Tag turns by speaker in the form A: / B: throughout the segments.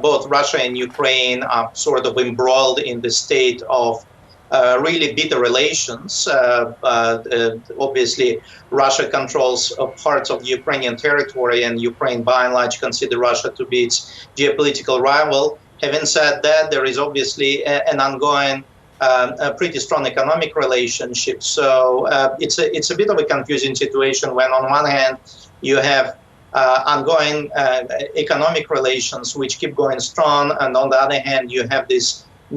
A: both Russia and Ukraine are sort of embroiled in the state of really bitter relations. Obviously, Russia controls parts of the Ukrainian territory, and Ukraine, by and large, consider Russia to be its geopolitical rival. Having said that, there is obviously an ongoing, a pretty strong economic relationship. So it's a bit of a confusing situation when, on one hand, you have ongoing economic relations which keep going strong, and on the other hand, you have this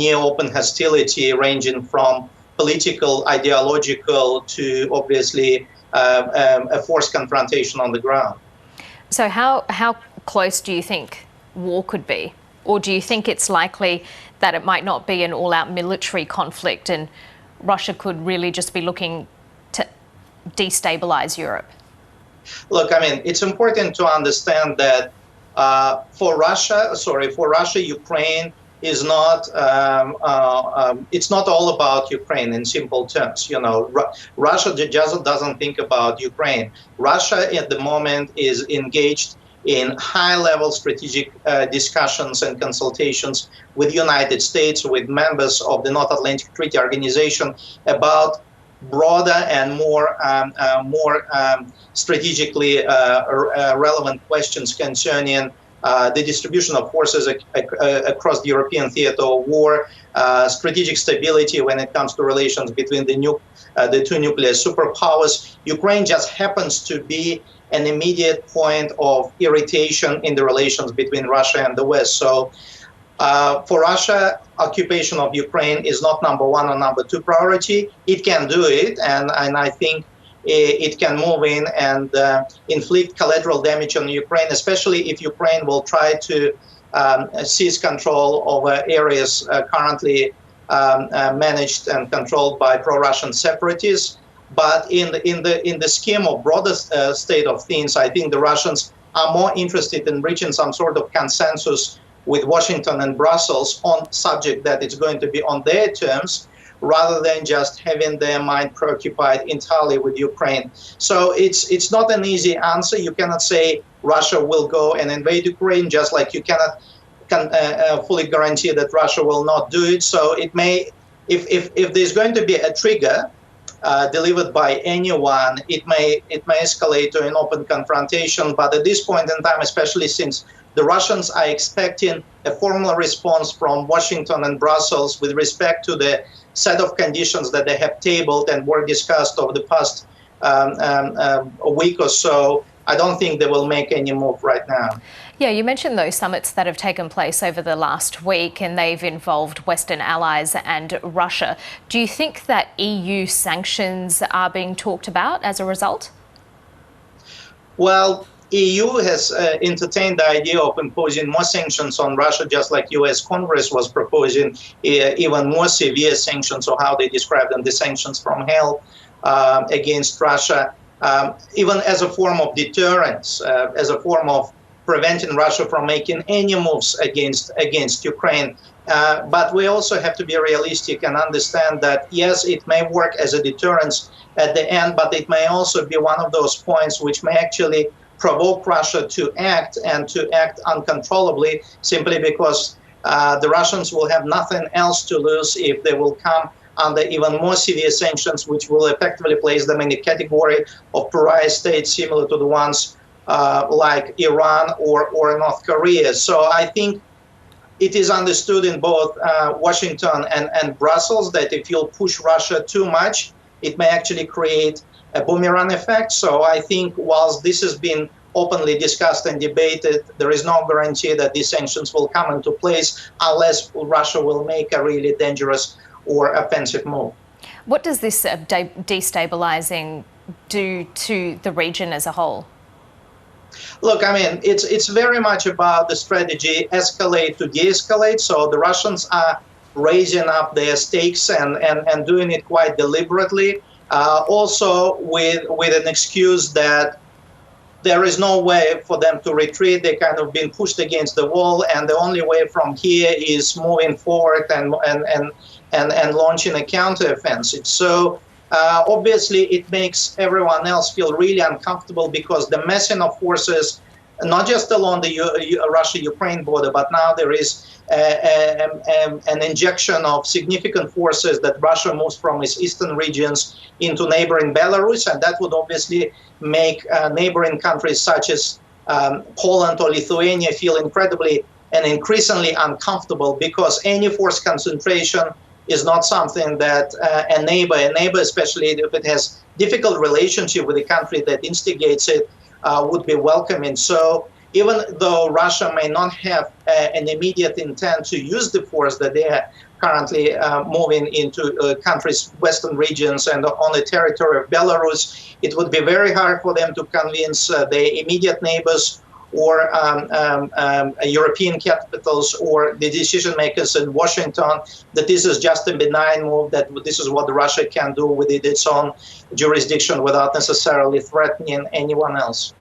A: near-open hostility ranging from political, ideological to obviously a forced confrontation on the ground.
B: So how close do you think war could be? Or do you think it's likely that it might not be an all-out military conflict and Russia could really just be looking to destabilize Europe? Look,
A: I mean, it's important to understand that for Russia, Ukraine is not, it's not all about Ukraine in simple terms. You know, Russia just doesn't think about Ukraine. Russia at the moment is engaged in high-level strategic discussions and consultations with the United States, with members of the North Atlantic Treaty Organization about broader and more strategically relevant questions concerning the distribution of forces across the European theater of war, strategic stability when it comes to relations between the two nuclear superpowers. Ukraine just happens to be an immediate point of irritation in the relations between Russia and the West. So for Russia, occupation of Ukraine is not number one or number two priority. It can do it, and I think it can move in and inflict collateral damage on Ukraine, especially if Ukraine will try to seize control over areas currently managed and controlled by pro-Russian separatists. But in the scheme of broader state of things, I think the Russians are more interested in reaching some sort of consensus with Washington and Brussels on subject that it's going to be on their terms, rather than just having their mind preoccupied entirely with Ukraine. So it's not an easy answer. You cannot say Russia will go and invade Ukraine, just like you cannot fully guarantee that Russia will not do it. So it may, if there's going to be a trigger delivered by anyone, it may escalate to an open confrontation. But at this point in time, especially since the Russians are expecting a formal response from Washington and Brussels with respect to the set of conditions that they have tabled and were discussed over the past a week or so, I don't think they will make any move right now.
B: Yeah, you mentioned those summits that have taken place over the last week, and they've involved Western allies and Russia. Do you think that EU sanctions are being talked about as a result?
A: Well, EU has entertained the idea of imposing more sanctions on Russia, just like US Congress was proposing even more severe sanctions, or how they describe them, the sanctions from hell against Russia, even as a form of deterrence, as a form of preventing Russia from making any moves against Ukraine. But we also have to be realistic and understand that, yes, it may work as a deterrence at the end, but it may also be one of those points which may actually provoke Russia to act, and to act uncontrollably, simply because the Russians will have nothing else to lose if they will come under even more severe sanctions, which will effectively place them in the category of pariah states similar to the ones like Iran or North Korea. So I think it is understood in both Washington and Brussels that if you'll push Russia too much, it may actually create a boomerang effect. So I think whilst this has been openly discussed and debated, there is no guarantee that these sanctions will come into place unless Russia will make a really dangerous or offensive move.
B: What does this destabilizing do to the region as a whole?
A: Look, I mean, it's very much about the strategy escalate to de-escalate. So the Russians are raising up their stakes and doing it quite deliberately. Also with an excuse that there is no way for them to retreat. They kind of been pushed against the wall, and the only way from here is moving forward and launching a counteroffensive. So obviously it makes everyone else feel really uncomfortable, because the massing of forces not just along the Russia-Ukraine border, but now there is an injection of significant forces that Russia moves from its eastern regions into neighboring Belarus, and that would obviously make neighboring countries such as Poland or Lithuania feel incredibly and increasingly uncomfortable, because any force concentration is not something that a neighbor, especially if it has difficult relationship with the country that instigates it, would be welcoming. So even though Russia may not have an immediate intent to use the force that they are currently moving into countries' western regions and on the territory of Belarus, it would be very hard for them to convince their immediate neighbors or European capitals or the decision makers in Washington that this is just a benign move, that this is what Russia can do within its own jurisdiction without necessarily threatening anyone else.